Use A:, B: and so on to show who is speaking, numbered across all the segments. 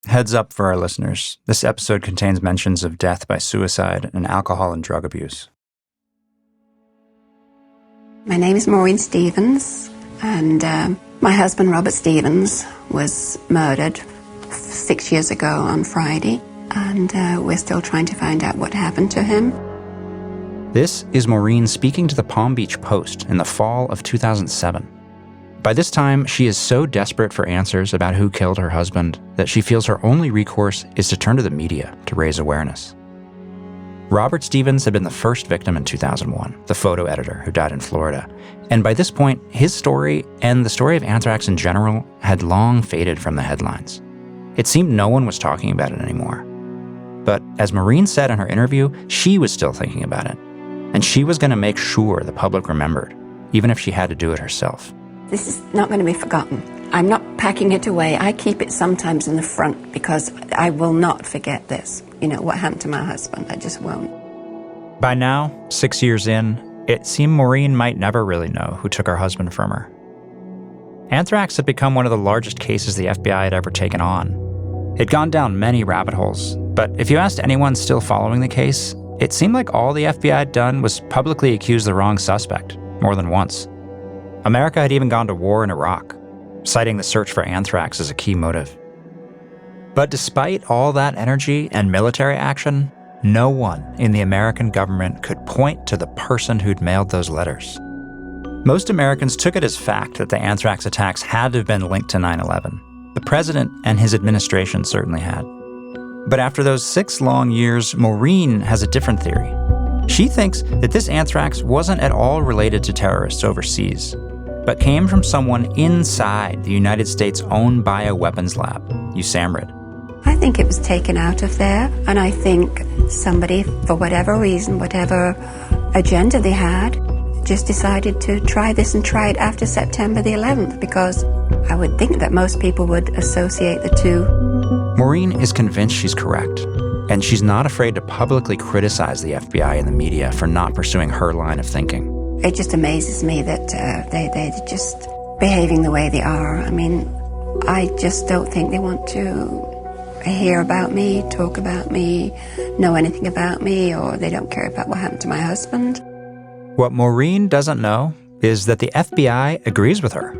A: Heads up for our listeners. This episode contains mentions of death by suicide and alcohol and drug abuse.
B: My name is Maureen Stevens, and my husband, Robert Stevens, was murdered 6 years ago on Friday, and we're still trying to find out what happened to him.
A: This is Maureen speaking to the Palm Beach Post in the fall of 2007. By this time, she is so desperate for answers about who killed her husband that she feels her only recourse is to turn to the media to raise awareness. Robert Stevens had been the first victim in 2001, the photo editor who died in Florida. And by this point, his story and the story of Anthrax in general had long faded from the headlines. It seemed no one was talking about it anymore. But as Maureen said in her interview, she was still thinking about it. And she was going to make sure the public remembered, even if she had to do it herself.
B: This is not going to be forgotten. I'm not packing it away. I keep it sometimes in the front because I will not forget this. You know, what happened to my husband, I just won't.
A: By now, 6 years in, it seemed Maureen might never really know who took her husband from her. Anthrax had become one of the largest cases the FBI had ever taken on. It'd gone down many rabbit holes, but if you asked anyone still following the case, it seemed like all the FBI had done was publicly accuse the wrong suspect, more than once. America had even gone to war in Iraq, citing the search for anthrax as a key motive. But despite all that energy and military action, no one in the American government could point to the person who'd mailed those letters. Most Americans took it as fact that the anthrax attacks had to have been linked to 9/11. The president and his administration certainly had. But after those 6 long years, Maureen has a different theory. She thinks that this anthrax wasn't at all related to terrorists overseas, but came from someone inside the United States' own bioweapons lab, USAMRIID.
B: I think it was taken out of there, and I think somebody, for whatever reason, whatever agenda they had, just decided to try this and try it after September the 11th, because I would think that most people would associate the two.
A: Maureen is convinced she's correct, and she's not afraid to publicly criticize the FBI and the media for not pursuing her line of thinking.
B: It just amazes me that they're just behaving the way they are. I mean, I just don't think they want to hear about me, talk about me, know anything about me, or they don't care about what happened to my husband.
A: What Maureen doesn't know is that the FBI agrees with her.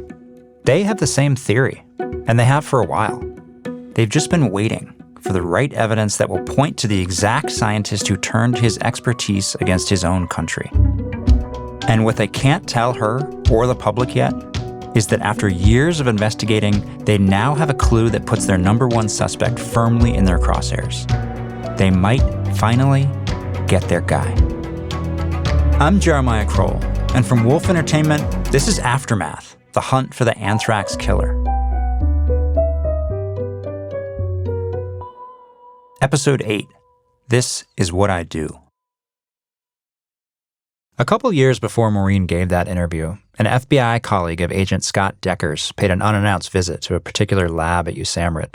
A: They have the same theory, and they have for a while. They've just been waiting for the right evidence that will point to the exact scientist who turned his expertise against his own country. And what they can't tell her or the public yet is that after years of investigating, they now have a clue that puts their number one suspect firmly in their crosshairs. They might finally get their guy. I'm Jeremiah Kroll, and from Wolf Entertainment, this is Aftermath, the hunt for the anthrax killer. Episode 8, This is What I Do. A couple years before Maureen gave that interview, an FBI colleague of Agent Scott Deckers paid an unannounced visit to a particular lab at USAMRIID,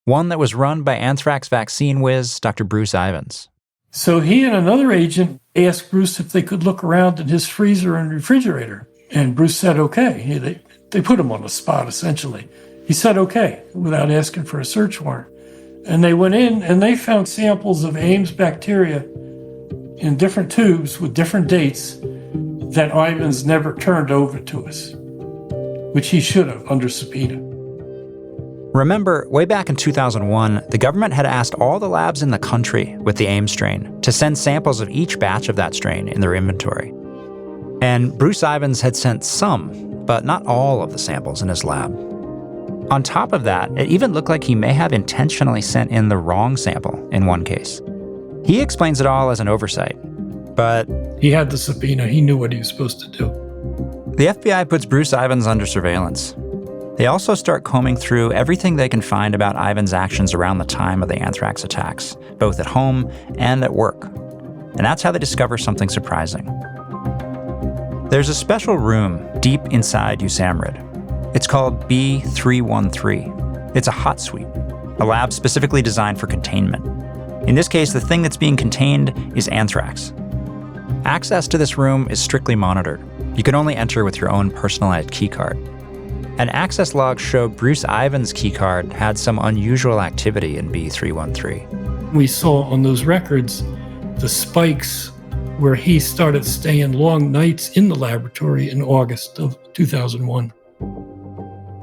A: one that was run by anthrax vaccine whiz Dr. Bruce Ivins.
C: So he and another agent asked Bruce if they could look around in his freezer and refrigerator. And Bruce said, okay. They put him on the spot, essentially. He said, okay, without asking for a search warrant. And they went in and they found samples of Ames bacteria in different tubes with different dates that Ivins never turned over to us, which he should have under subpoena.
A: Remember, way back in 2001, the government had asked all the labs in the country with the Ames strain to send samples of each batch of that strain in their inventory. And Bruce Ivins had sent some, but not all of the samples in his lab. On top of that, it even looked like he may have intentionally sent in the wrong sample in one case. He explains it all as an oversight, but
C: he had the subpoena. He knew what he was supposed to do.
A: The FBI puts Bruce Ivins under surveillance. They also start combing through everything they can find about Ivins' actions around the time of the anthrax attacks, both at home and at work. And that's how they discover something surprising. There's a special room deep inside USAMRIID. It's called B313. It's a hot suite, a lab specifically designed for containment. In this case, the thing that's being contained is anthrax. Access to this room is strictly monitored. You can only enter with your own personalized keycard. An access log showed Bruce Ivans' keycard had some unusual activity in B313.
C: We saw on those records the spikes where he started staying long nights in the laboratory in August of 2001.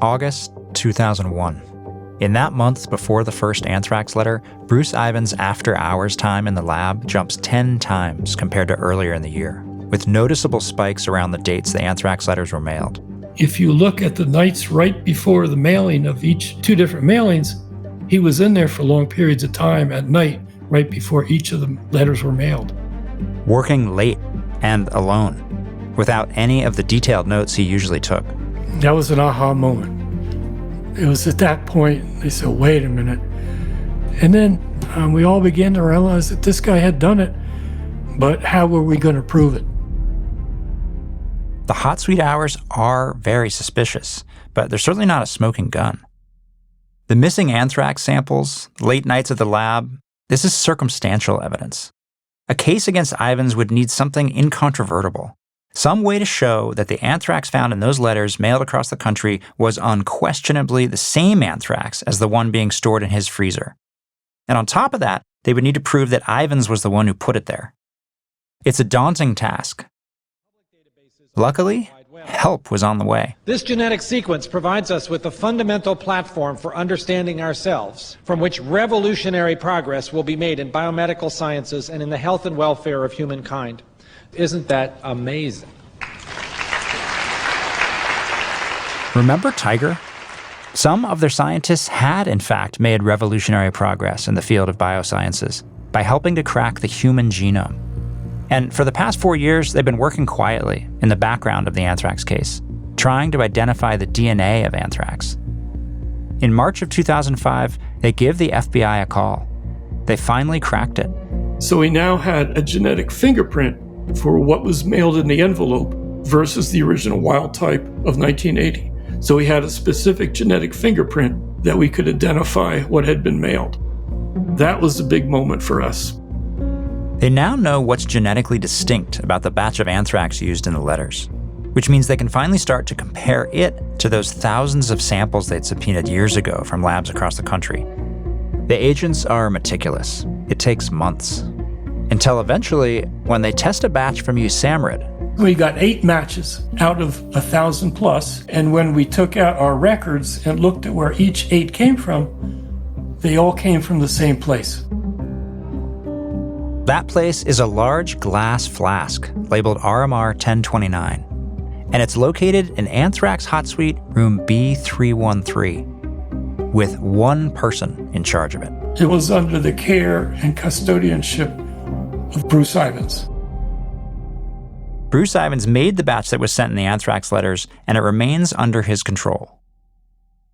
A: August 2001. In that month before the first anthrax letter, Bruce Ivans' after-hours time in the lab jumps 10 times compared to earlier in the year, with noticeable spikes around the dates the anthrax letters were mailed.
C: If you look at the nights right before the mailing of each two different mailings, he was in there for long periods of time at night, right before each of the letters were mailed.
A: Working late and alone, without any of the detailed notes he usually took.
C: That was an aha moment. It was at that point, they said, wait a minute. And then we all began to realize that this guy had done it, but how were we going to prove it?
A: The hot suite hours are very suspicious, but they're certainly not a smoking gun. The missing anthrax samples, late nights at the lab, this is circumstantial evidence. A case against Ivans would need something incontrovertible, some way to show that the anthrax found in those letters mailed across the country was unquestionably the same anthrax as the one being stored in his freezer. And on top of that, they would need to prove that Ivans was the one who put it there. It's a daunting task. Luckily, help was on the way.
D: This genetic sequence provides us with a fundamental platform for understanding ourselves, from which revolutionary progress will be made in biomedical sciences and in the health and welfare of humankind. Isn't that amazing?
A: Remember Tiger? Some of their scientists had, in fact, made revolutionary progress in the field of biosciences by helping to crack the human genome. And for the past 4 years, they've been working quietly in the background of the anthrax case, trying to identify the DNA of anthrax. In March of 2005, they give the FBI a call. They finally cracked it.
C: So we now had a genetic fingerprint for what was mailed in the envelope versus the original wild type of 1980. So we had a specific genetic fingerprint that we could identify what had been mailed. That was a big moment for us.
A: They now know what's genetically distinct about the batch of anthrax used in the letters, which means they can finally start to compare it to those thousands of samples they'd subpoenaed years ago from labs across the country. The agents are meticulous. It takes months. Until eventually, when they test a batch from USAMRIID.
C: We got 8 matches out of 1,000 plus, and when we took out our records and looked at where each 8 came from, they all came from the same place.
A: That place is a large glass flask labeled RMR 1029, and it's located in Anthrax Hot Suite room B313, with one person in charge of it.
C: It was under the care and custodianship of Bruce Ivans.
A: Bruce Ivans made the batch that was sent in the anthrax letters, and it remains under his control.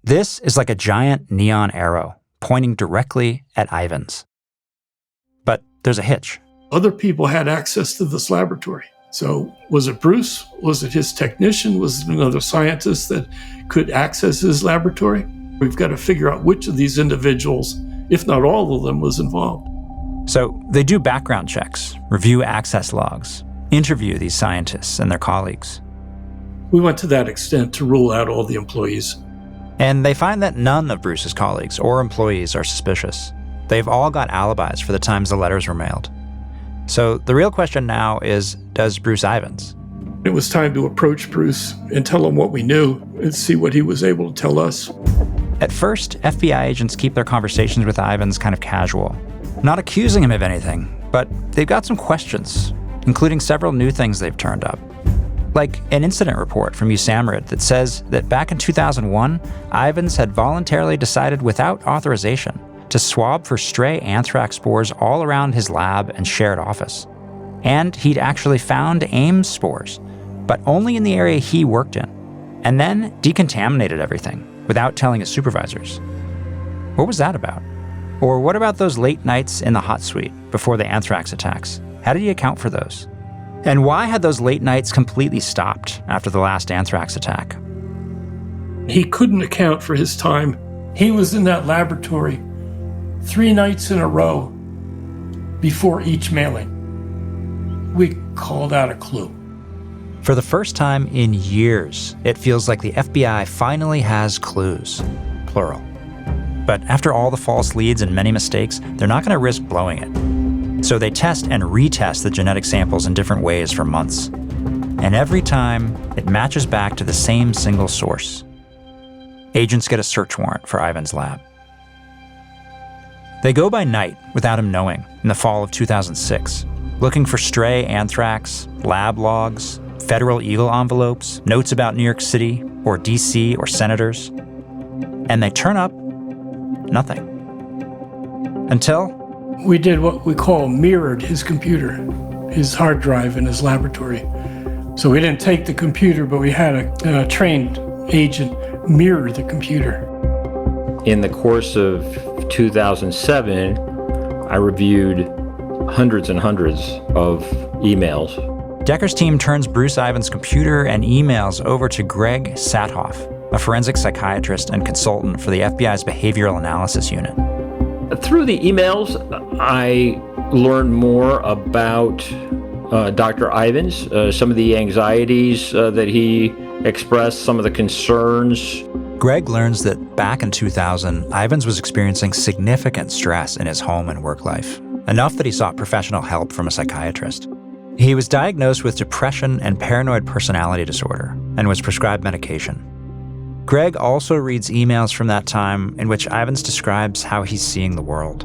A: This is like a giant neon arrow pointing directly at Ivans. But there's a hitch.
C: Other people had access to this laboratory. So was it Bruce? Was it his technician? Was it another scientist that could access his laboratory? We've got to figure out which of these individuals, if not all of them, was involved.
A: So they do background checks, review access logs, interview these scientists and their colleagues.
C: We went to that extent to rule out all the employees.
A: And they find that none of Bruce's colleagues or employees are suspicious. They've all got alibis for the times the letters were mailed. So the real question now is, does Bruce Ivans?
C: It was time to approach Bruce and tell him what we knew and see what he was able to tell us.
A: At first, FBI agents keep their conversations with Ivans kind of casual, not accusing him of anything, but they've got some questions, including several new things they've turned up. Like an incident report from USAMRIID that says that back in 2001, Ivans had voluntarily decided without authorization to swab for stray anthrax spores all around his lab and shared office. And he'd actually found Ames spores, but only in the area he worked in, and then decontaminated everything without telling his supervisors. What was that about? Or what about those late nights in the hot suite before the anthrax attacks? How did he account for those? And why had those late nights completely stopped after the last anthrax attack?
C: He couldn't account for his time. He was in that laboratory 3 nights in a row before each mailing. We called out a clue.
A: For the first time in years, it feels like the FBI finally has clues, plural. But after all the false leads and many mistakes, they're not going to risk blowing it. So they test and retest the genetic samples in different ways for months. And every time, it matches back to the same single source. Agents get a search warrant for Ivan's lab. They go by night without him knowing in the fall of 2006, looking for stray anthrax, lab logs, federal eagle envelopes, notes about New York City or DC or senators. And they turn up nothing. Until
C: we did what we call mirrored his computer, his hard drive in his laboratory. So we didn't take the computer, but we had a trained agent mirror the computer.
E: In the course of 2007, I reviewed hundreds and hundreds of emails.
A: Decker's team turns Bruce Ivan's computer and emails over to Greg Sathoff, a forensic psychiatrist and consultant for the FBI's Behavioral Analysis Unit.
E: Through the emails, I learned more about Dr. Ivans, some of the anxieties that he expressed, some of the concerns.
A: Greg learns that back in 2000, Ivans was experiencing significant stress in his home and work life, enough that he sought professional help from a psychiatrist. He was diagnosed with depression and paranoid personality disorder and was prescribed medication. Greg also reads emails from that time in which Ivans describes how he's seeing the world.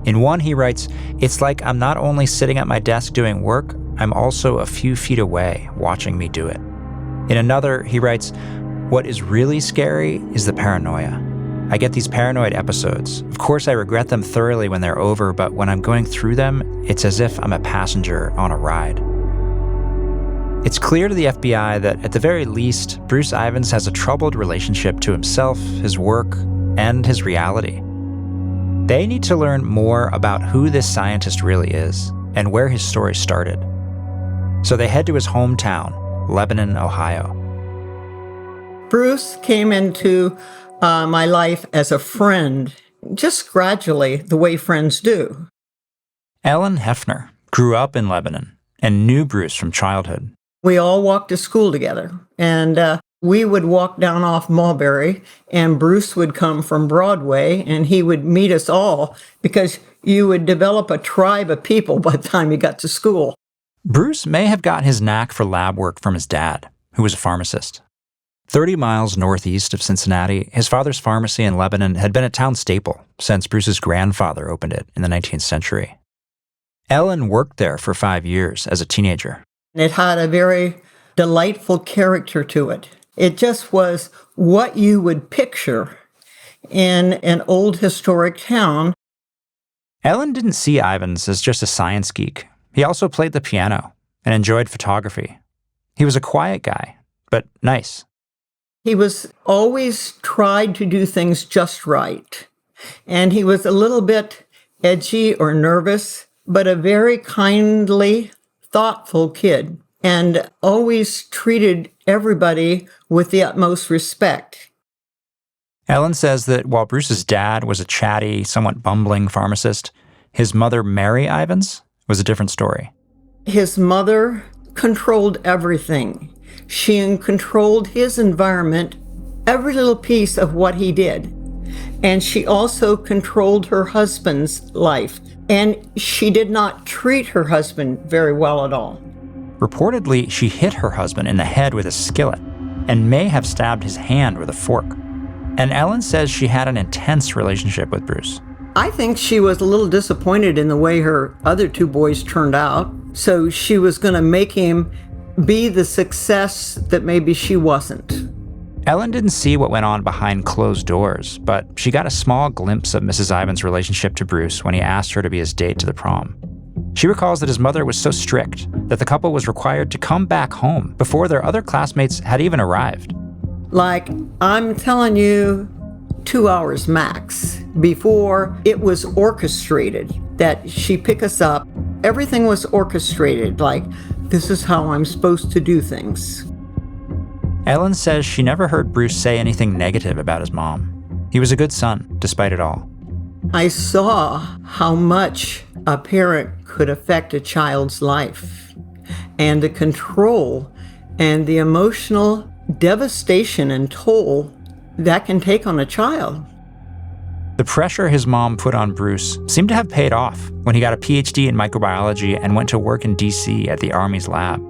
A: In one, he writes, "It's like I'm not only sitting at my desk doing work, I'm also a few feet away watching me do it." In another, he writes, "What is really scary is the paranoia. I get these paranoid episodes. Of course, I regret them thoroughly when they're over, but when I'm going through them, it's as if I'm a passenger on a ride." It's clear to the FBI that, at the very least, Bruce Ivans has a troubled relationship to himself, his work, and his reality. They need to learn more about who this scientist really is and where his story started. So they head to his hometown, Lebanon, Ohio.
F: Bruce came into my life as a friend, just gradually, the way friends do.
A: Ellen Hefner grew up in Lebanon and knew Bruce from childhood.
F: We all walked to school together, and we would walk down off Mulberry, and Bruce would come from Broadway, and he would meet us all because you would develop a tribe of people by the time you got to school.
A: Bruce may have got his knack for lab work from his dad, who was a pharmacist. 30 miles northeast of Cincinnati, his father's pharmacy in Lebanon had been a town staple since Bruce's grandfather opened it in the 19th century. Ellen worked there for 5 years as a teenager.
F: It had a very delightful character to it. It just was what you would picture in an old historic town.
A: Ellen didn't see Ivans as just a science geek. He also played the piano and enjoyed photography. He was a quiet guy, but nice.
F: He was always tried to do things just right. And he was a little bit edgy or nervous, but a very kindly, thoughtful kid, and always treated everybody with the utmost respect.
A: Ellen says that while Bruce's dad was a chatty, somewhat bumbling pharmacist, his mother, Mary Ivans, was a different story.
F: His mother controlled everything. She controlled his environment, every little piece of what he did. And she also controlled her husband's life. And she did not treat her husband very well at all.
A: Reportedly, she hit her husband in the head with a skillet and may have stabbed his hand with a fork. And Ellen says she had an intense relationship with Bruce.
F: I think she was a little disappointed in the way her other two boys turned out. So she was going to make him be the success that maybe she wasn't.
A: Ellen didn't see what went on behind closed doors, but she got a small glimpse of Mrs. Ivans' relationship to Bruce when he asked her to be his date to the prom. She recalls that his mother was so strict that the couple was required to come back home before their other classmates had even arrived.
F: Like, I'm telling you, 2 hours max before it was orchestrated that she pick us up. Everything was orchestrated, like, this is how I'm supposed to do things.
A: Ellen says she never heard Bruce say anything negative about his mom. He was a good son, despite it all.
F: I saw how much a parent could affect a child's life, and the control and the emotional devastation and toll that can take on a child.
A: The pressure his mom put on Bruce seemed to have paid off when he got a PhD in microbiology and went to work in D.C. at the Army's lab.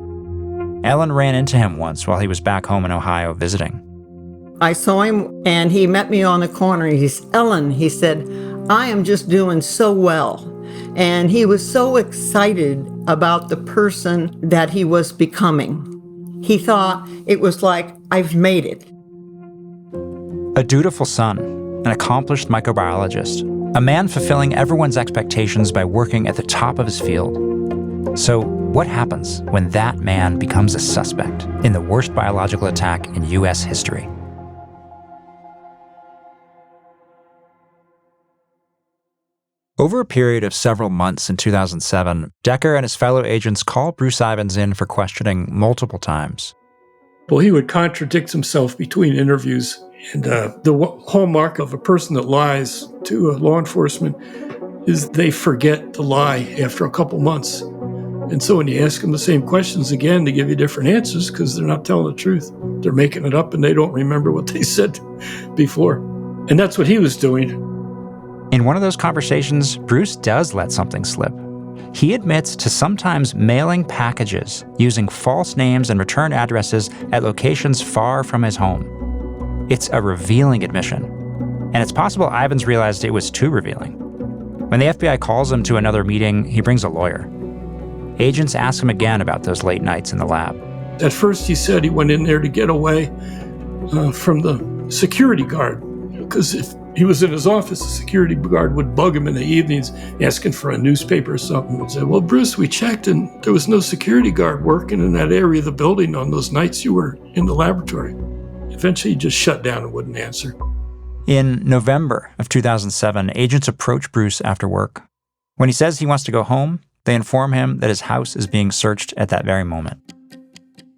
A: Ellen ran into him once while he was back home in Ohio visiting.
F: I saw him and he met me on the corner. Ellen, he said, I am just doing so well. And he was so excited about the person that he was becoming. He thought it was like, I've made it.
A: A dutiful son, an accomplished microbiologist, a man fulfilling everyone's expectations by working at the top of his field. So what happens when that man becomes a suspect in the worst biological attack in U.S. history? Over a period of several months in 2007, Decker and his fellow agents called Bruce Ivins in for questioning multiple times.
C: Well, he would contradict himself between interviews. And the hallmark of a person that lies to law enforcement is they forget the lie after a couple months. And so when you ask them the same questions again, they give you different answers because they're not telling the truth. They're making it up and they don't remember what they said before. And that's what he was doing.
A: In one of those conversations, Bruce does let something slip. He admits to sometimes mailing packages using false names and return addresses at locations far from his home. It's a revealing admission, and it's possible Ivins realized it was too revealing. When the FBI calls him to another meeting, he brings a lawyer. Agents ask him again about those late nights in the lab.
C: At first, he said he went in there to get away from the security guard, because if he was in his office, the security guard would bug him in the evenings asking for a newspaper or something. He'd say, well, Bruce, we checked and there was no security guard working in that area of the building on those nights you were in the laboratory. Eventually, he just shut down and wouldn't answer.
A: In November of 2007, agents approach Bruce after work. When he says he wants to go home, they inform him that his house is being searched at that very moment.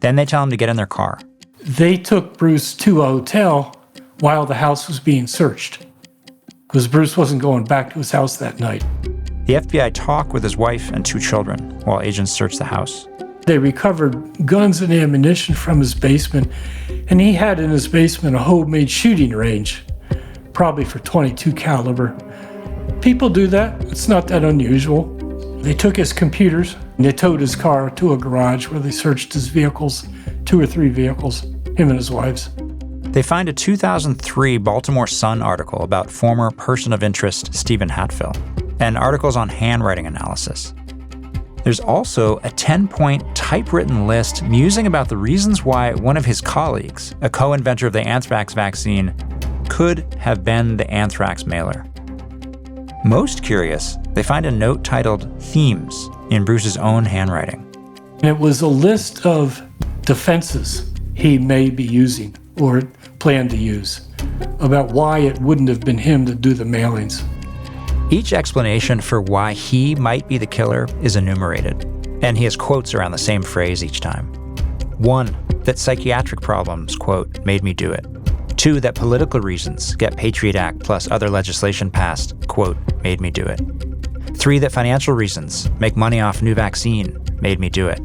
A: Then they tell him to get in their car.
C: They took Bruce to a hotel while the house was being searched, because Bruce wasn't going back to his house that night.
A: The FBI talk with his wife and 2 children while agents search the house.
C: They recovered guns and ammunition from his basement, and he had in his basement a homemade shooting range, probably for .22 caliber. People do that. It's not that unusual. They took his computers and they towed his car to a garage where they searched his vehicles, 2 or 3 vehicles, him and his wife's.
A: They find a 2003 Baltimore Sun article about former person of interest Stephen Hatfill, and articles on handwriting analysis. There's also a 10-point typewritten list musing about the reasons why one of his colleagues, a co-inventor of the anthrax vaccine, could have been the anthrax mailer. Most curious, they find a note titled Themes in Bruce's own handwriting.
C: It was a list of defenses he may be using or planned to use about why it wouldn't have been him to do the mailings.
A: Each explanation for why he might be the killer is enumerated, and he has quotes around the same phrase each time. 1, that psychiatric problems, quote, made me do it. 2, that political reasons, get Patriot Act plus other legislation passed, quote, made me do it. 3, that financial reasons, make money off new vaccine, made me do it.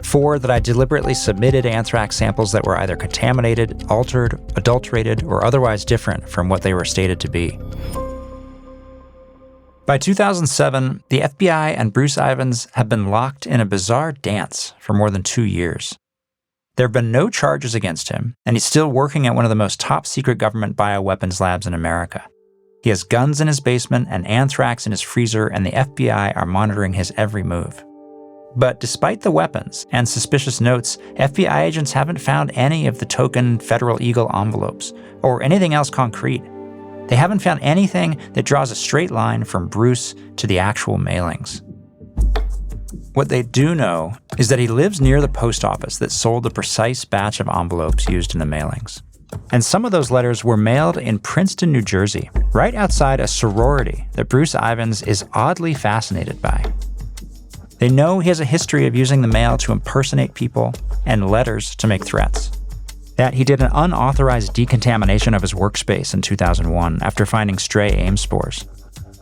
A: 4, that I deliberately submitted anthrax samples that were either contaminated, altered, adulterated, or otherwise different from what they were stated to be. By 2007, the FBI and Bruce Ivins have been locked in a bizarre dance for more than 2 years. There have been no charges against him, and he's still working at one of the most top-secret government bioweapons labs in America. He has guns in his basement and anthrax in his freezer, and the FBI are monitoring his every move. But despite the weapons and suspicious notes, FBI agents haven't found any of the token Federal Eagle envelopes or anything else concrete. They haven't found anything that draws a straight line from Bruce to the actual mailings. What they do know is that he lives near the post office that sold the precise batch of envelopes used in the mailings. And some of those letters were mailed in Princeton, New Jersey, right outside a sorority that Bruce Ivins is oddly fascinated by. They know he has a history of using the mail to impersonate people and letters to make threats. That he did an unauthorized decontamination of his workspace in 2001 after finding stray AIM spores.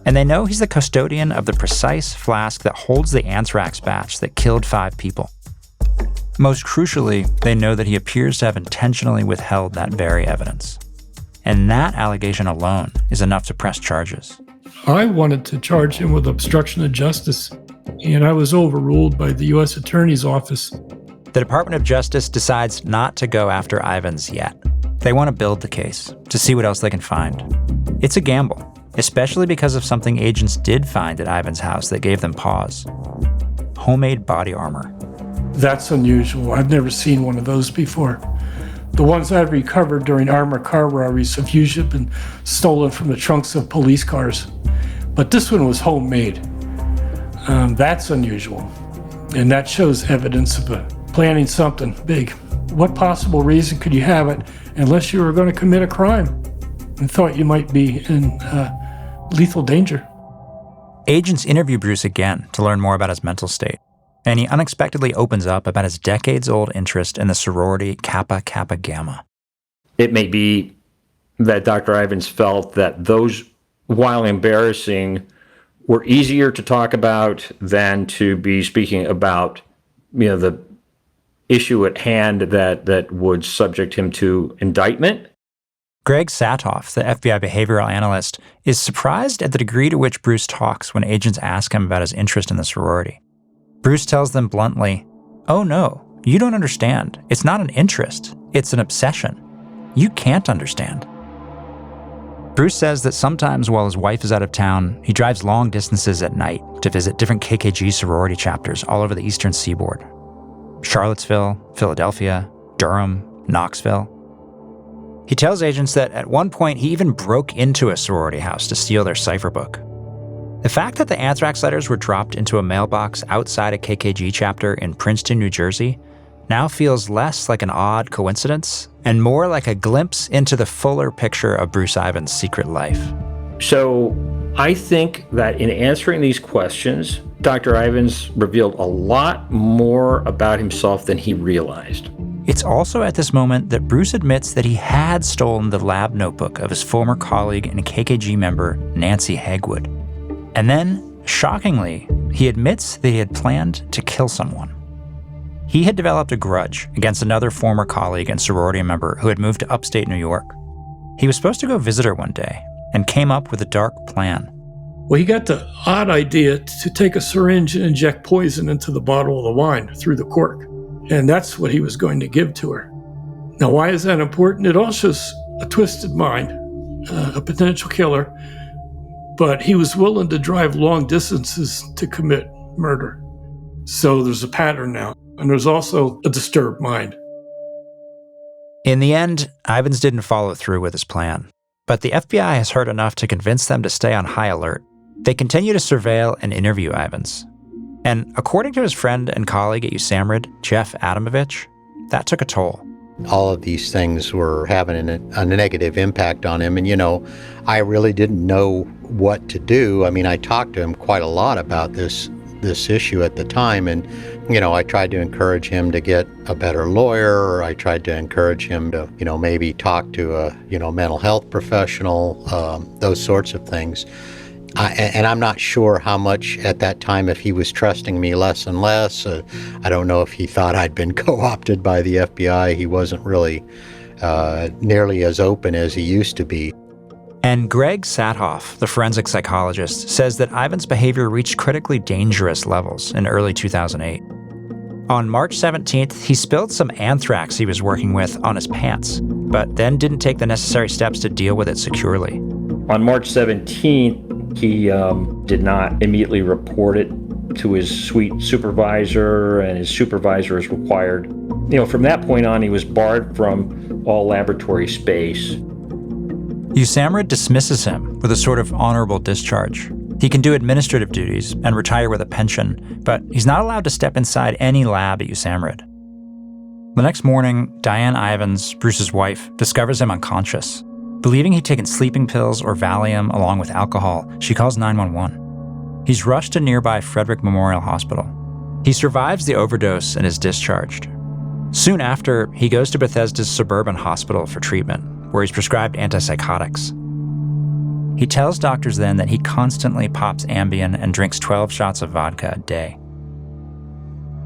A: And they know he's the custodian of the precise flask that holds the anthrax batch that killed 5 people. Most crucially, they know that he appears to have intentionally withheld that very evidence. And that allegation alone is enough to press charges.
C: I wanted to charge him with obstruction of justice, and I was overruled by the U.S. Attorney's Office.
A: The Department of Justice decides not to go after Ivins yet. They want to build the case, to see what else they can find. It's a gamble, especially because of something agents did find at Ivins' house that gave them pause. Homemade body armor.
C: That's unusual. I've never seen one of those before. The ones I've recovered during armored car robberies have usually been stolen from the trunks of police cars. But this one was homemade. That's unusual. And that shows evidence of planning something big. What possible reason could you have it unless you were going to commit a crime and thought you might be in lethal danger?
A: Agents interview Bruce again to learn more about his mental state. And he unexpectedly opens up about his decades-old interest in the sorority Kappa Kappa Gamma.
E: It may be that Dr. Ivins felt that those, while embarrassing, were easier to talk about than to be speaking about, the issue at hand that would subject him to indictment.
A: Greg Satoff, the FBI behavioral analyst, is surprised at the degree to which Bruce talks when agents ask him about his interest in the sorority. Bruce tells them bluntly, "Oh no, you don't understand. It's not an interest. It's an obsession. You can't understand." Bruce says that sometimes while his wife is out of town, he drives long distances at night to visit different KKG sorority chapters all over the eastern seaboard. Charlottesville, Philadelphia, Durham, Knoxville. He tells agents that at one point he even broke into a sorority house to steal their cipher book. The fact that the Anthrax letters were dropped into a mailbox outside a KKG chapter in Princeton, New Jersey, now feels less like an odd coincidence and more like a glimpse into the fuller picture of Bruce Ivins' secret life.
E: So I think that in answering these questions, Dr. Ivins revealed a lot more about himself than he realized.
A: It's also at this moment that Bruce admits that he had stolen the lab notebook of his former colleague and KKG member, Nancy Hagwood. And then, shockingly, he admits that he had planned to kill someone. He had developed a grudge against another former colleague and sorority member who had moved to upstate New York. He was supposed to go visit her one day and came up with a dark plan.
C: Well, he got the odd idea to take a syringe and inject poison into the bottle of the wine through the cork. And that's what he was going to give to her. Now, why is that important? It all shows a twisted mind, a potential killer, but he was willing to drive long distances to commit murder. So there's a pattern now, and there's also a disturbed mind.
A: In the end, Ivins didn't follow through with his plan, but the FBI has heard enough to convince them to stay on high alert. They continue to surveil and interview Ivins. And according to his friend and colleague at USAMRIID, Jeff Adamovich, that took a toll.
G: All of these things were having a negative impact on him. And, I really didn't know what to do. I mean, I talked to him quite a lot about this issue at the time. And, I tried to encourage him to get a better lawyer. Or I tried to encourage him to, maybe talk to a, mental health professional, those sorts of things. And I'm not sure how much at that time, if he was trusting me less and less. I don't know if he thought I'd been co-opted by the FBI. He wasn't really nearly as open as he used to be.
A: And Greg Satoff, the forensic psychologist, says that Ivins' behavior reached critically dangerous levels in early 2008. On March 17th, he spilled some anthrax he was working with on his pants, but then didn't take the necessary steps to deal with it securely.
E: On March 17th, he did not immediately report it to his suite supervisor, and his supervisor is required. From that point on, he was barred from all laboratory space.
A: USAMRIID dismisses him with a sort of honorable discharge. He can do administrative duties and retire with a pension, but he's not allowed to step inside any lab at USAMRIID. The next morning, Diane Ivins, Bruce's wife, discovers him unconscious. Believing he'd taken sleeping pills or Valium along with alcohol, she calls 911. He's rushed to nearby Frederick Memorial Hospital. He survives the overdose and is discharged. Soon after, he goes to Bethesda's suburban hospital for treatment, where he's prescribed antipsychotics. He tells doctors then that he constantly pops Ambien and drinks 12 shots of vodka a day.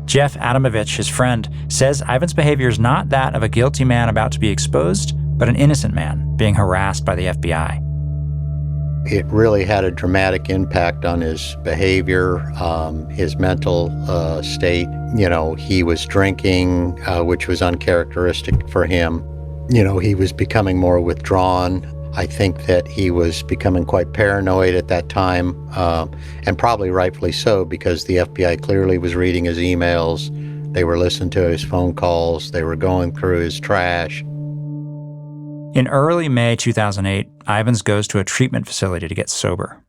A: Jeff Adamovich, his friend, says Ivan's behavior is not that of a guilty man about to be exposed, but an innocent man being harassed by the FBI.
G: It really had a dramatic impact on his behavior, his mental state. He was drinking, which was uncharacteristic for him. He was becoming more withdrawn. I think that he was becoming quite paranoid at that time, and probably rightfully so, because the FBI clearly was reading his emails. They were listening to his phone calls. They were going through his trash.
A: In early May 2008, Ivans goes to a treatment facility to get sober.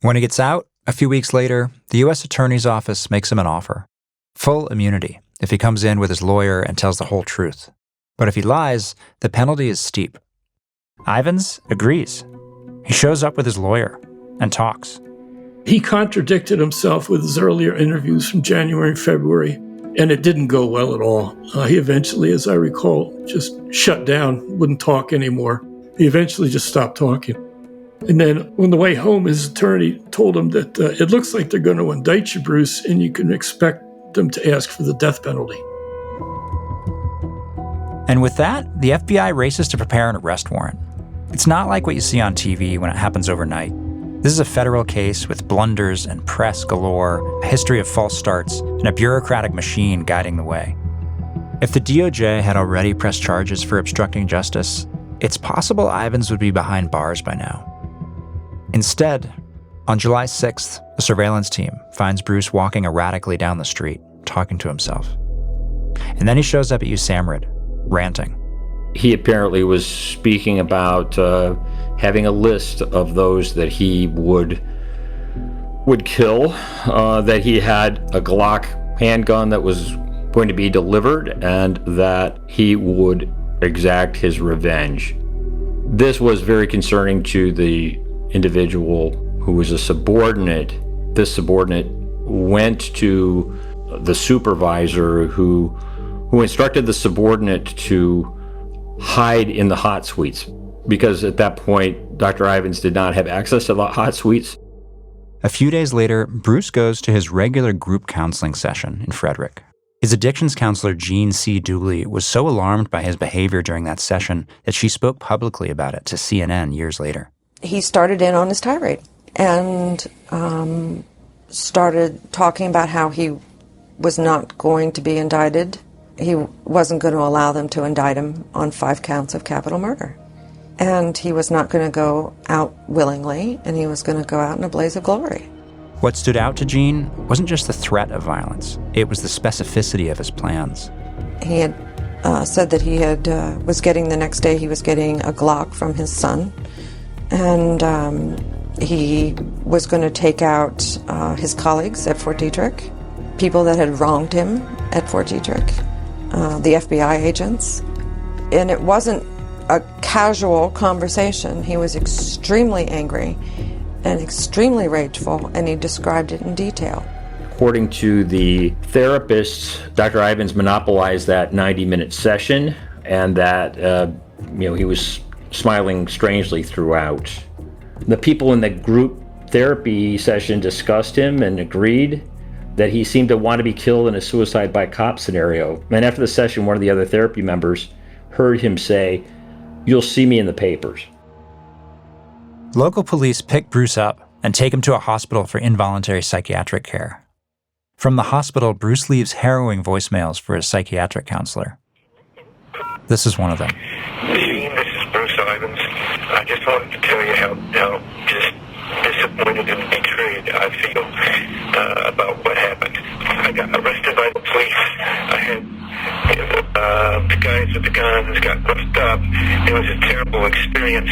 A: When he gets out, a few weeks later, the U.S. Attorney's Office makes him an offer. Full immunity if he comes in with his lawyer and tells the whole truth. But if he lies, the penalty is steep. Ivans agrees. He shows up with his lawyer and talks.
C: He contradicted himself with his earlier interviews from January and February, and it didn't go well at all. He eventually, as I recall, just shut down, wouldn't talk anymore. He eventually just stopped talking. And then on the way home, his attorney told him that it looks like they're going to indict you, Bruce, and you can expect them to ask for the death penalty.
A: And with that, the FBI races to prepare an arrest warrant. It's not like what you see on TV when it happens overnight. This is a federal case with blunders and press galore, a history of false starts, and a bureaucratic machine guiding the way. If the DOJ had already pressed charges for obstructing justice, it's possible Ivans would be behind bars by now. Instead, on July 6th, the surveillance team finds Bruce walking erratically down the street, talking to himself. And then he shows up at USAMRIID, ranting.
E: He apparently was speaking about having a list of those that he would kill, that he had a Glock handgun that was going to be delivered, and that he would exact his revenge. This was very concerning to the individual who was a subordinate. This subordinate went to the supervisor who instructed the subordinate to hide in the hot suites, because at that point, Dr. Ivans did not have access to the hot suites.
A: A few days later, Bruce goes to his regular group counseling session in Frederick. His addictions counselor, Jean C. Dooley, was so alarmed by his behavior during that session that she spoke publicly about it to CNN years later.
H: He started in on his tirade and started talking about how he was not going to be indicted. He wasn't going to allow them to indict him on 5 counts of capital murder. And he was not going to go out willingly, and he was going to go out in a blaze of glory.
A: What stood out to Jean wasn't just the threat of violence. It was the specificity of his plans.
H: He had said that he was getting the next day, he was getting a Glock from his son. And he was going to take out his colleagues at Fort Detrick, people that had wronged him at Fort Detrick, the FBI agents. And it wasn't a casual conversation. He was extremely angry and extremely rageful, and he described it in detail.
E: According to the therapists, Dr. Ivans monopolized that 90-minute session, and that he was smiling strangely throughout. The people in the group therapy session discussed him and agreed that he seemed to want to be killed in a suicide by cop scenario. And after the session, one of the other therapy members heard him say, "You'll see me in the papers."
A: Local police pick Bruce up and take him to a hospital for involuntary psychiatric care. From the hospital, Bruce leaves harrowing voicemails for his psychiatric counselor. This is one of them.
I: Gene, this is Bruce Ivans. I just wanted to tell you how just disappointed and betrayed I feel about what happened. I got arrested by the police. I had the guys with the guns got roughed up. It was a terrible experience.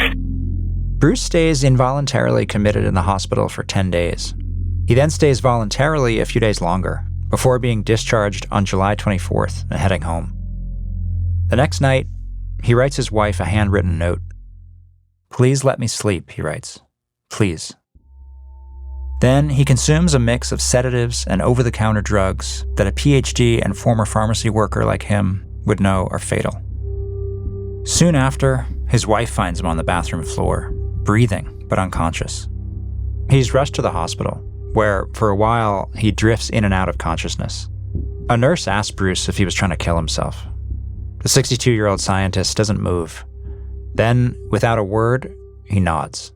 A: Bruce stays involuntarily committed in the hospital for 10 days. He then stays voluntarily a few days longer, before being discharged on July 24th and heading home. The next night, he writes his wife a handwritten note. "Please let me sleep," he writes. "Please." Then he consumes a mix of sedatives and over-the-counter drugs that a PhD and former pharmacy worker like him would know are fatal. Soon after, his wife finds him on the bathroom floor, breathing but unconscious. He's rushed to the hospital, where, for a while, he drifts in and out of consciousness. A nurse asked Bruce if he was trying to kill himself. The 62-year-old scientist doesn't move. Then, without a word, he nods.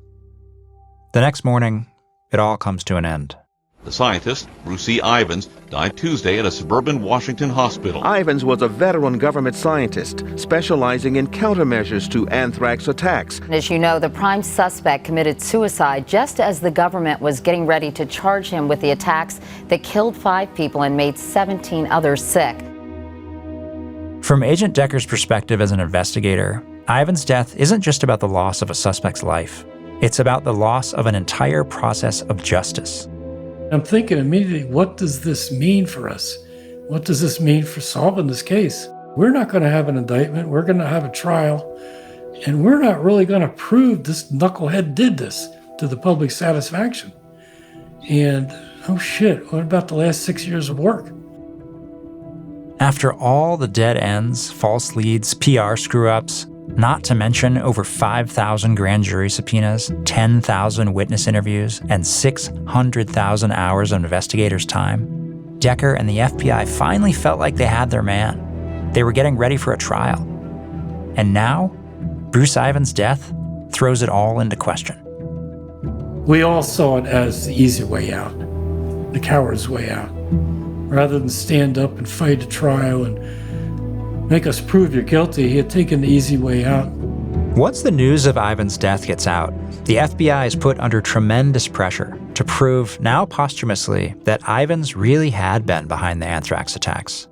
A: The next morning, it all comes to an end.
J: The scientist, Bruce E. Ivins, died Tuesday at a suburban Washington hospital.
K: Ivins was a veteran government scientist specializing in countermeasures to anthrax attacks.
L: As you know, the prime suspect committed suicide just as the government was getting ready to charge him with the attacks that killed 5 people and made 17 others sick.
A: From Agent Decker's perspective as an investigator, Ivins' death isn't just about the loss of a suspect's life. It's about the loss of an entire process of justice.
C: I'm thinking immediately, what does this mean for us? What does this mean for solving this case? We're not going to have an indictment. We're going to have a trial. And we're not really going to prove this knucklehead did this to the public's satisfaction. And, oh shit, what about the last 6 years of work?
A: After all the dead ends, false leads, PR screw-ups, not to mention over 5,000 grand jury subpoenas, 10,000 witness interviews, and 600,000 hours of investigators' time, Decker and the FBI finally felt like they had their man. They were getting ready for a trial. And now, Bruce Ivins' death throws it all into question.
C: We all saw it as the easy way out, the coward's way out. Rather than stand up and fight a trial and make us prove you're guilty, he had taken the easy way out.
A: Once the news of Ivins' death gets out, the FBI is put under tremendous pressure to prove, now posthumously, that Ivins really had been behind the anthrax attacks.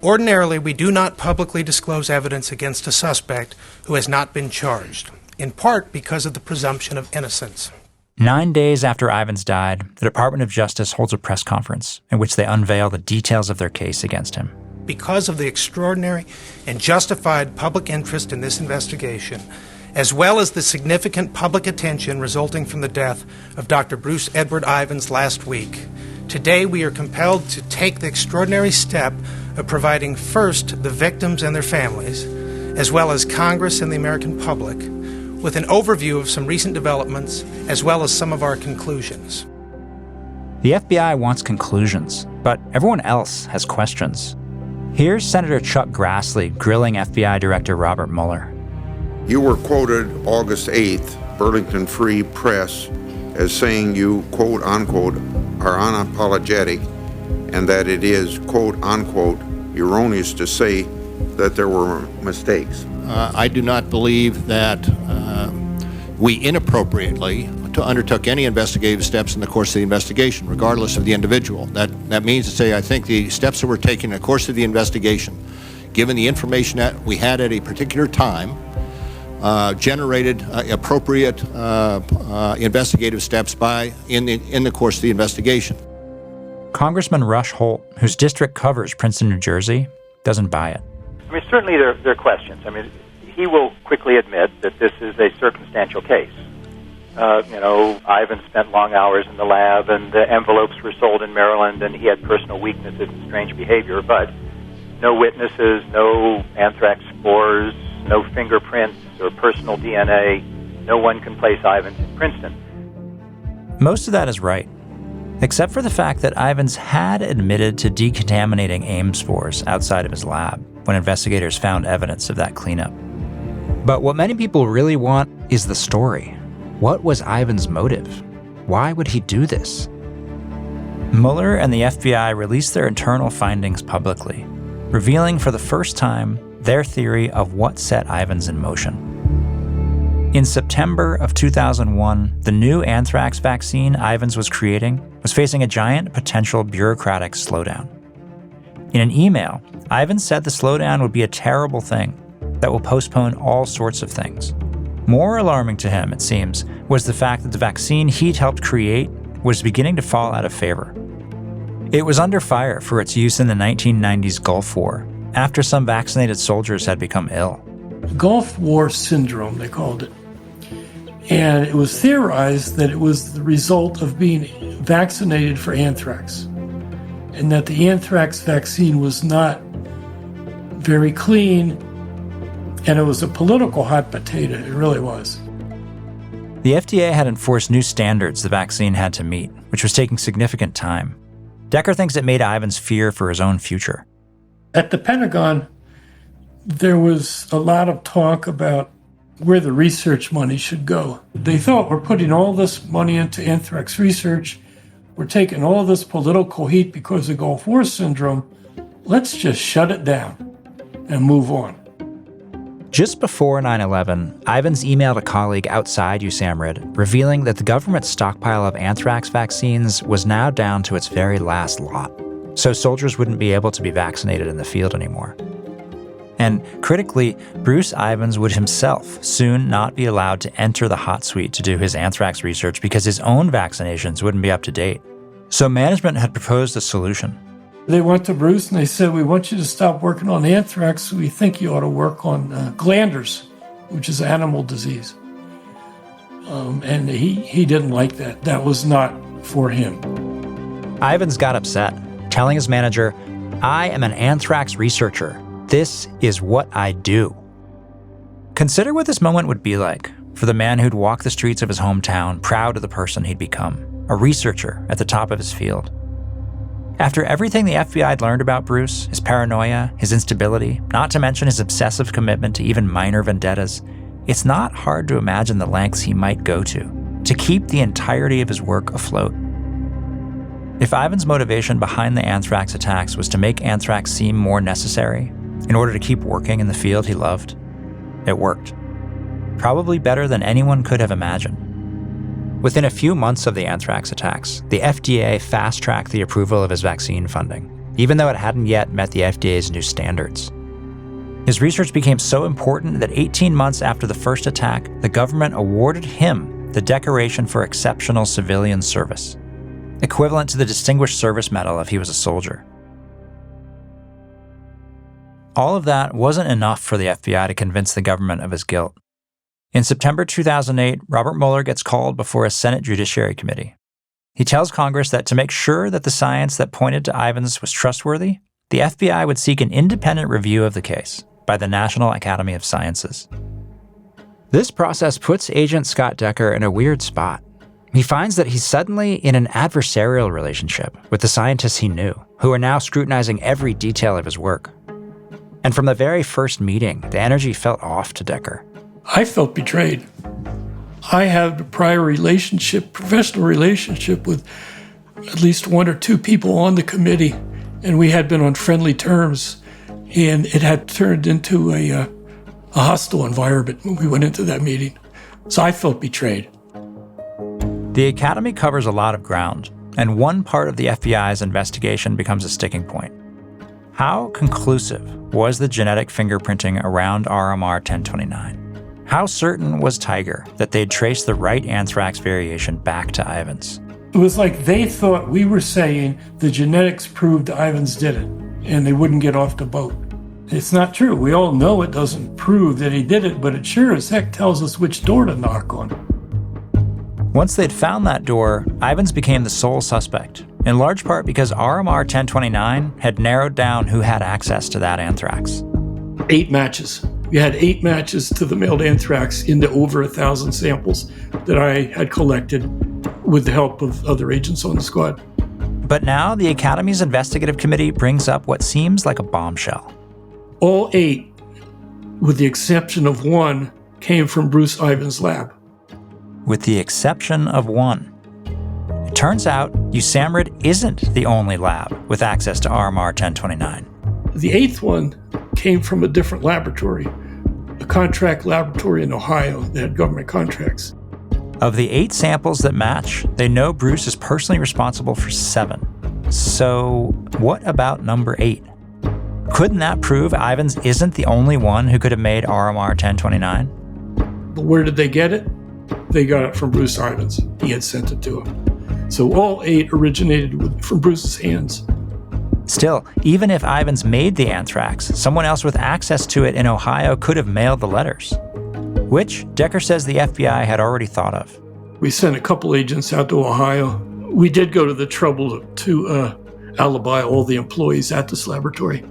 M: Ordinarily, we do not publicly disclose evidence against a suspect who has not been charged, in part because of the presumption of innocence.
A: 9 days after Ivins died, the Department of Justice holds a press conference in which they unveil the details of their case against him.
M: Because of the extraordinary and justified public interest in this investigation, as well as the significant public attention resulting from the death of Dr. Bruce Edward Ivins last week, today we are compelled to take the extraordinary step of providing first the victims and their families, as well as Congress and the American public, with an overview of some recent developments, as well as some of our conclusions.
A: The FBI wants conclusions, but everyone else has questions. Here's Senator Chuck Grassley grilling FBI Director Robert Mueller.
N: You were quoted August 8th, Burlington Free Press, as saying you, quote unquote, are unapologetic and that it is, quote unquote, erroneous to say that there were mistakes.
O: I do not believe that we inappropriately undertook any investigative steps in the course of the investigation, regardless of the individual. That means to say I think the steps that were taken in the course of the investigation, given the information that we had at a particular time, generated appropriate investigative steps in the course of the investigation.
A: Congressman Rush Holt, whose district covers Princeton, New Jersey, doesn't buy it.
P: I mean, certainly there are questions. I mean, he will quickly admit that this is a circumstantial case. Ivan spent long hours in the lab, and the envelopes were sold in Maryland, and he had personal weaknesses and strange behavior, but no witnesses, no anthrax spores, no fingerprints or personal DNA. No one can place Ivins in Princeton.
A: Most of that is right, except for the fact that Ivins had admitted to decontaminating AIM spores outside of his lab when investigators found evidence of that cleanup. But what many people really want is the story. What was Ivins' motive? Why would he do this? Mueller and the FBI released their internal findings publicly, revealing for the first time their theory of what set Ivins in motion. In September of 2001, the new anthrax vaccine Ivins was creating was facing a giant potential bureaucratic slowdown. In an email, Ivins said the slowdown would be a terrible thing that will postpone all sorts of things. More alarming to him, it seems, was the fact that the vaccine he'd helped create was beginning to fall out of favor. It was under fire for its use in the 1990s Gulf War, after some vaccinated soldiers had become ill.
C: Gulf War syndrome, they called it. And it was theorized that it was the result of being vaccinated for anthrax, and that the anthrax vaccine was not very clean, and it was a political hot potato. It really was.
A: The FDA had enforced new standards the vaccine had to meet, which was taking significant time. Decker thinks it made Ivins fear for his own future.
C: At the Pentagon, there was a lot of talk about where the research money should go. They thought, we're putting all this money into anthrax research, we're taking all this political heat because of Gulf War syndrome, let's just shut it down and move on.
A: Just before 9/11, Ivins emailed a colleague outside USAMRIID, revealing that the government's stockpile of anthrax vaccines was now down to its very last lot, so soldiers wouldn't be able to be vaccinated in the field anymore. And critically, Bruce Ivins would himself soon not be allowed to enter the hot suite to do his anthrax research because his own vaccinations wouldn't be up to date. So management had proposed a solution.
C: They went to Bruce and they said, we want you to stop working on anthrax. We think you ought to work on glanders, which is animal disease. And he didn't like that. That was not for him.
A: Ivins got upset, telling his manager, I am an anthrax researcher. This is what I do. Consider what this moment would be like for the man who'd walk the streets of his hometown proud of the person he'd become, a researcher at the top of his field. After everything the FBI had learned about Bruce, his paranoia, his instability, not to mention his obsessive commitment to even minor vendettas, it's not hard to imagine the lengths he might go to keep the entirety of his work afloat. If Ivins' motivation behind the anthrax attacks was to make anthrax seem more necessary, in order to keep working in the field he loved, it worked. Probably better than anyone could have imagined. Within a few months of the anthrax attacks, the FDA fast-tracked the approval of his vaccine funding, even though it hadn't yet met the FDA's new standards. His research became so important that 18 months after the first attack, the government awarded him the Decoration for Exceptional Civilian Service, equivalent to the Distinguished Service Medal if he was a soldier. All of that wasn't enough for the FBI to convince the government of his guilt. In September 2008, Robert Mueller gets called before a Senate Judiciary Committee. He tells Congress that to make sure that the science that pointed to Ivins was trustworthy, the FBI would seek an independent review of the case by the National Academy of Sciences. This process puts Agent Scott Decker in a weird spot. He finds that he's suddenly in an adversarial relationship with the scientists he knew, who are now scrutinizing every detail of his work. And from the very first meeting, the energy felt off to Decker.
C: I felt betrayed. I had a prior relationship, professional relationship with at least one or two people on the committee, and we had been on friendly terms, and it had turned into a hostile environment when we went into that meeting. So I felt betrayed.
A: The Academy covers a lot of ground, and one part of the FBI's investigation becomes a sticking point. How conclusive was the genetic fingerprinting around RMR 1029? How certain was Tiger that they'd traced the right anthrax variation back to Ivins?
C: It was like they thought we were saying the genetics proved Ivins did it, and they wouldn't get off the boat. It's not true. We all know it doesn't prove that he did it, but it sure as heck tells us which door to knock on.
A: Once they'd found that door, Ivins became the sole suspect, in large part because RMR 1029 had narrowed down who had access to that anthrax.
C: 8 matches. We had 8 matches to the mailed anthrax into over 1,000 samples that I had collected with the help of other agents on the squad.
A: But now the Academy's investigative committee brings up what seems like a bombshell.
C: All 8, with the exception of 1, came from Bruce Ivins' lab.
A: With the exception of 1. It turns out USAMRIID isn't the only lab with access to RMR 1029.
C: The 8th one came from a different laboratory, a contract laboratory in Ohio that had government contracts.
A: Of the 8 samples that match, they know Bruce is personally responsible for 7. So what about number 8? Couldn't that prove Ivins isn't the only one who could have made RMR 1029?
C: But where did they get it? They got it from Bruce Ivins. He had sent it to him. So all 8 originated from Bruce's hands.
A: Still, even if Ivins made the anthrax, someone else with access to it in Ohio could have mailed the letters, which Decker says the FBI had already thought of.
C: We sent a couple agents out to Ohio. We did go to the trouble to alibi all the employees at this laboratory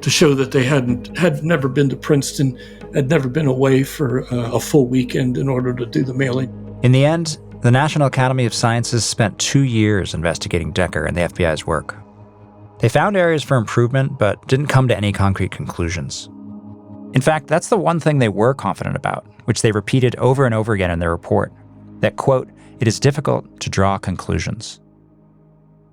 C: to show that they had never been to Princeton, had never been away for a full weekend in order to do the mailing.
A: In the end, The National Academy of Sciences spent 2 years investigating Decker and the FBI's work. They found areas for improvement, but didn't come to any concrete conclusions. In fact, that's the one thing they were confident about, which they repeated over and over again in their report, that, quote, "it is difficult to draw conclusions."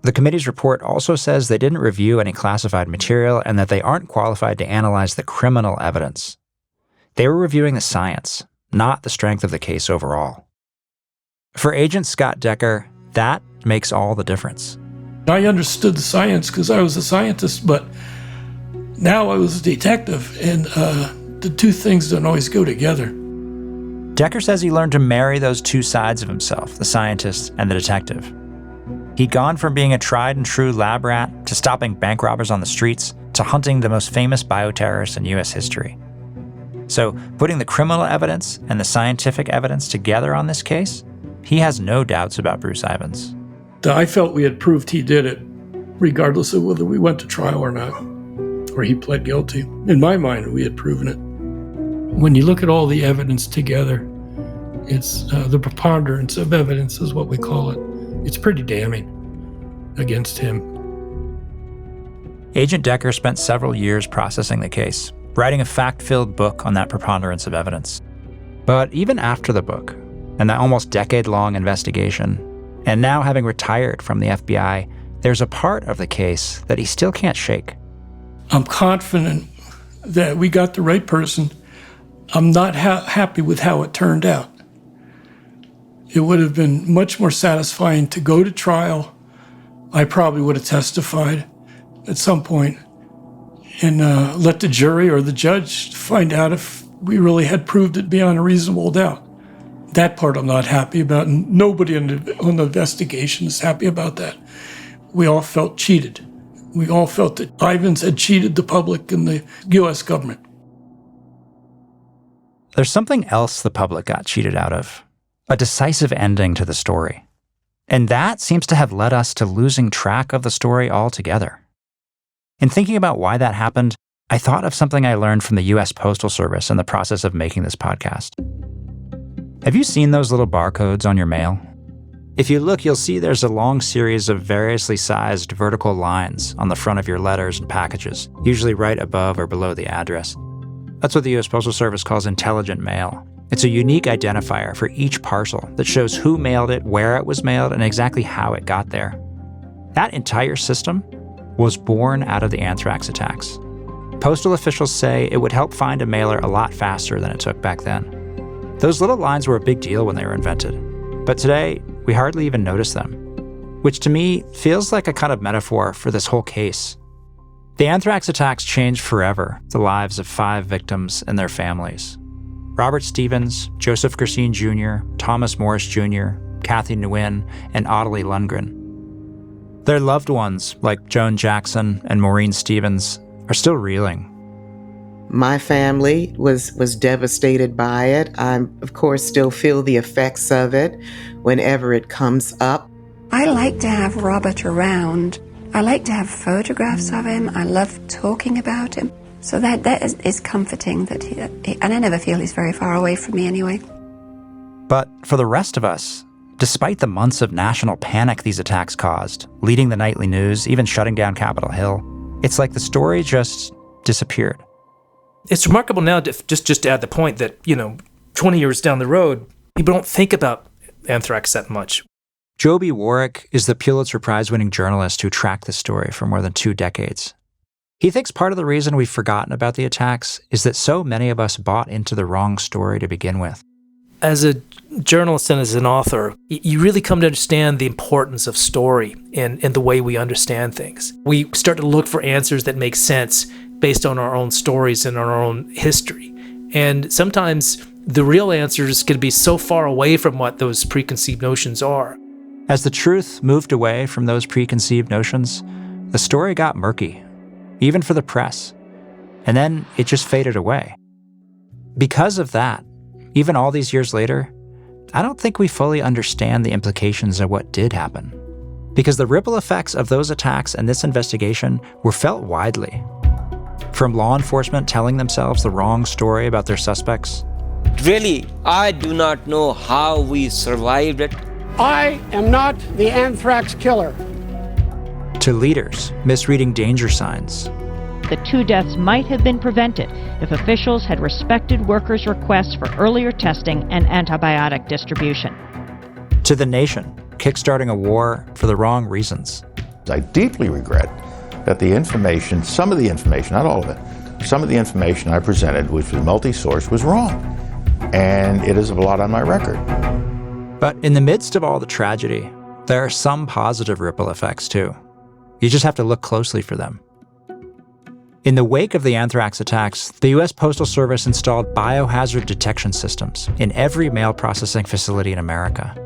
A: The committee's report also says they didn't review any classified material and that they aren't qualified to analyze the criminal evidence. They were reviewing the science, not the strength of the case overall. For Agent Scott Decker, that makes all the difference.
C: I understood the science because I was a scientist, but now I was a detective, and the two things don't always go together.
A: Decker says he learned to marry those two sides of himself, the scientist and the detective. He'd gone from being a tried and true lab rat to stopping bank robbers on the streets to hunting the most famous bioterrorists in U.S. history. So, putting the criminal evidence and the scientific evidence together on this case, he has no doubts about Bruce Ivins.
C: I felt we had proved he did it, regardless of whether we went to trial or not, or he pled guilty. In my mind, we had proven it. When you look at all the evidence together, it's the preponderance of evidence is what we call it. It's pretty damning against him.
A: Agent Decker spent several years processing the case, writing a fact-filled book on that preponderance of evidence. But even after the book, and that almost decade-long investigation, and now having retired from the FBI, there's a part of the case that he still can't shake.
C: I'm confident that we got the right person. I'm not happy with how it turned out. It would have been much more satisfying to go to trial. I probably would have testified at some point and let the jury or the judge find out if we really had proved it beyond a reasonable doubt. That part I'm not happy about, and nobody on the investigation is happy about that. We all felt cheated. We all felt that Ivins had cheated the public and the U.S. government.
A: There's something else the public got cheated out of, a decisive ending to the story. And that seems to have led us to losing track of the story altogether. In thinking about why that happened, I thought of something I learned from the U.S. Postal Service in the process of making this podcast. Have you seen those little barcodes on your mail? If you look, you'll see there's a long series of variously sized vertical lines on the front of your letters and packages, usually right above or below the address. That's what the U.S. Postal Service calls intelligent mail. It's a unique identifier for each parcel that shows who mailed it, where it was mailed, and exactly how it got there. That entire system was born out of the Anthrax attacks. Postal officials say it would help find a mailer a lot faster than it took back then. Those little lines were a big deal when they were invented, but today we hardly even notice them, which to me feels like a kind of metaphor for this whole case. The Anthrax attacks changed forever the lives of 5 victims and their families. Robert Stevens, Joseph Gersine Jr., Thomas Morris Jr., Kathy Nguyen, and Ottilie Lundgren. Their loved ones, like Joan Jackson and Maureen Stevens, are still reeling.
Q: My family was devastated by it. I, of course, still feel the effects of it whenever it comes up.
B: I like to have Robert around. I like to have photographs of him. I love talking about him. So that is comforting, that he, and I never feel he's very far away from me anyway.
A: But for the rest of us, despite the months of national panic these attacks caused, leading the nightly news, even shutting down Capitol Hill, it's like the story just disappeared.
R: It's remarkable now, just to add the point that, 20 years down the road, people don't think about Anthrax that much.
A: Joby Warwick is the Pulitzer Prize-winning journalist who tracked the story for more than 2 decades. He thinks part of the reason we've forgotten about the attacks is that so many of us bought into the wrong story to begin with.
R: As a journalist and as an author, you really come to understand the importance of story and the way we understand things. We start to look for answers that make sense based on our own stories and our own history. And sometimes the real answers can be so far away from what those preconceived notions are.
A: As the truth moved away from those preconceived notions, the story got murky, even for the press. And then it just faded away. Because of that, even all these years later, I don't think we fully understand the implications of what did happen. Because the ripple effects of those attacks and this investigation were felt widely. From law enforcement telling themselves the wrong story about their suspects.
S: Really, I do not know how we survived it. I am not the anthrax killer.
A: To leaders misreading danger signs.
T: The 2 deaths might have been prevented if officials had respected workers' requests for earlier testing and antibiotic distribution.
A: To the nation kickstarting a war for the wrong reasons.
U: I deeply regret that the information, some of the information, not all of it, some of the information I presented, which was multi-source, was wrong. And it is a blot on my record.
A: But in the midst of all the tragedy, there are some positive ripple effects too. You just have to look closely for them. In the wake of the anthrax attacks, the U.S. Postal Service installed biohazard detection systems in every mail processing facility in America.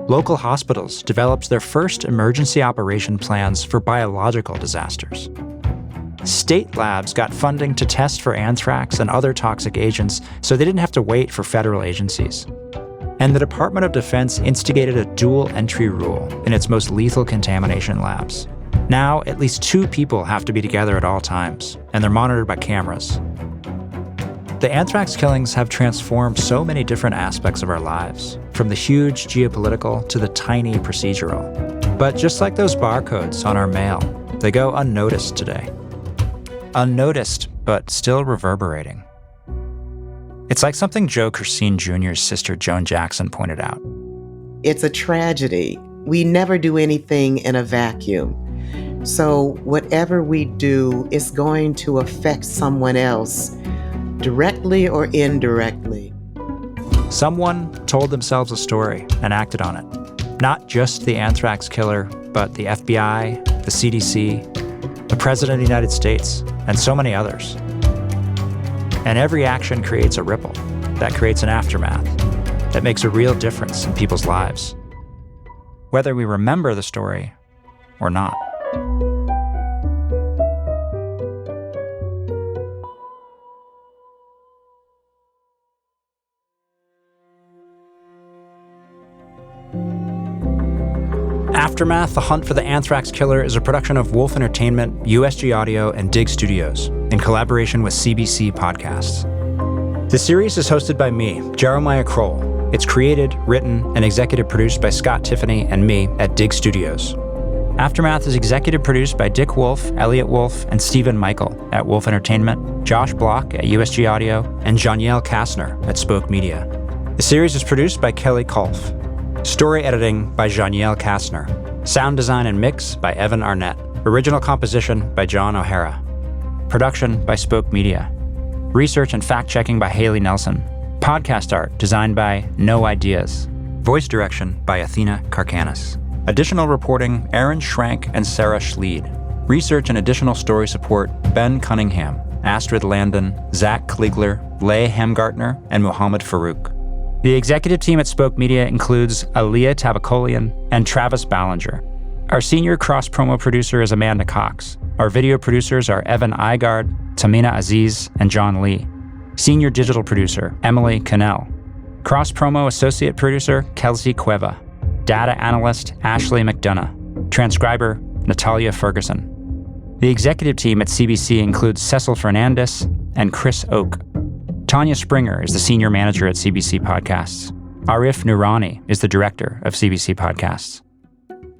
A: Local hospitals developed their first emergency operation plans for biological disasters. State labs got funding to test for anthrax and other toxic agents so they didn't have to wait for federal agencies. And the Department of Defense instigated a dual entry rule in its most lethal contamination labs. Now, at least 2 people have to be together at all times, and they're monitored by cameras. The anthrax killings have transformed so many different aspects of our lives, from the huge geopolitical to the tiny procedural. But just like those barcodes on our mail, they go unnoticed today. Unnoticed, but still reverberating. It's like something Joe Cursine Jr.'s sister Joan Jackson pointed out.
Q: It's a tragedy. We never do anything in a vacuum. So whatever we do is going to affect someone else, directly or indirectly.
A: Someone told themselves a story and acted on it. Not just the anthrax killer, but the FBI, the CDC, the President of the United States, and so many others. And every action creates a ripple that creates an aftermath that makes a real difference in people's lives, whether we remember the story or not. Aftermath, The Hunt for the Anthrax Killer is a production of Wolf Entertainment, USG Audio, and Dig Studios, in collaboration with CBC Podcasts. The series is hosted by me, Jeremiah Kroll. It's created, written, and executive produced by Scott Tiffany and me at Dig Studios. Aftermath is executive produced by Dick Wolf, Elliot Wolf, and Stephen Michael at Wolf Entertainment, Josh Block at USG Audio, and Janielle Kastner at Spoke Media. The series is produced by Kelly Kolf. Story editing by Janielle Kastner. Sound design and mix by Evan Arnett. Original composition by John O'Hara. Production by Spoke Media. Research and fact-checking by Haley Nelson. Podcast art designed by No Ideas. Voice direction by Athena Karkanis. Additional reporting, Aaron Schrank and Sarah Schleed. Research and additional story support, Ben Cunningham, Astrid Landon, Zach Kliegler, Leigh Hemgartner, and Muhammad Farouk. The executive team at Spoke Media includes Aaliyah Tabakolian and Travis Ballinger. Our senior cross-promo producer is Amanda Cox. Our video producers are Evan Igard, Tamina Aziz, and John Lee. Senior digital producer, Emily Cannell. Cross-promo associate producer, Kelsey Cueva. Data analyst, Ashley McDonough. Transcriber, Natalia Ferguson. The executive team at CBC includes Cecil Fernandez and Chris Oak. Tanya Springer is the senior manager at CBC Podcasts. Arif Noorani is the director of CBC Podcasts.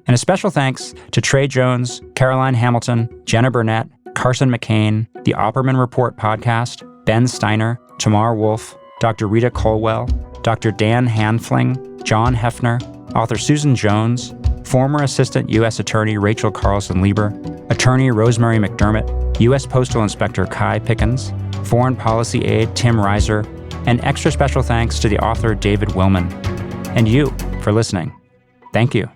A: And a special thanks to Trey Jones, Caroline Hamilton, Jenna Burnett, Carson McCain, the Opperman Report podcast, Ben Steiner, Tamar Wolf, Dr. Rita Colwell, Dr. Dan Hanfling, John Hefner, author Susan Jones, former Assistant U.S. Attorney Rachel Carlson-Lieber, Attorney Rosemary McDermott, U.S. Postal Inspector Kai Pickens, Foreign Policy Aide Tim Reiser, and extra special thanks to the author David Willman. And you for listening. Thank you.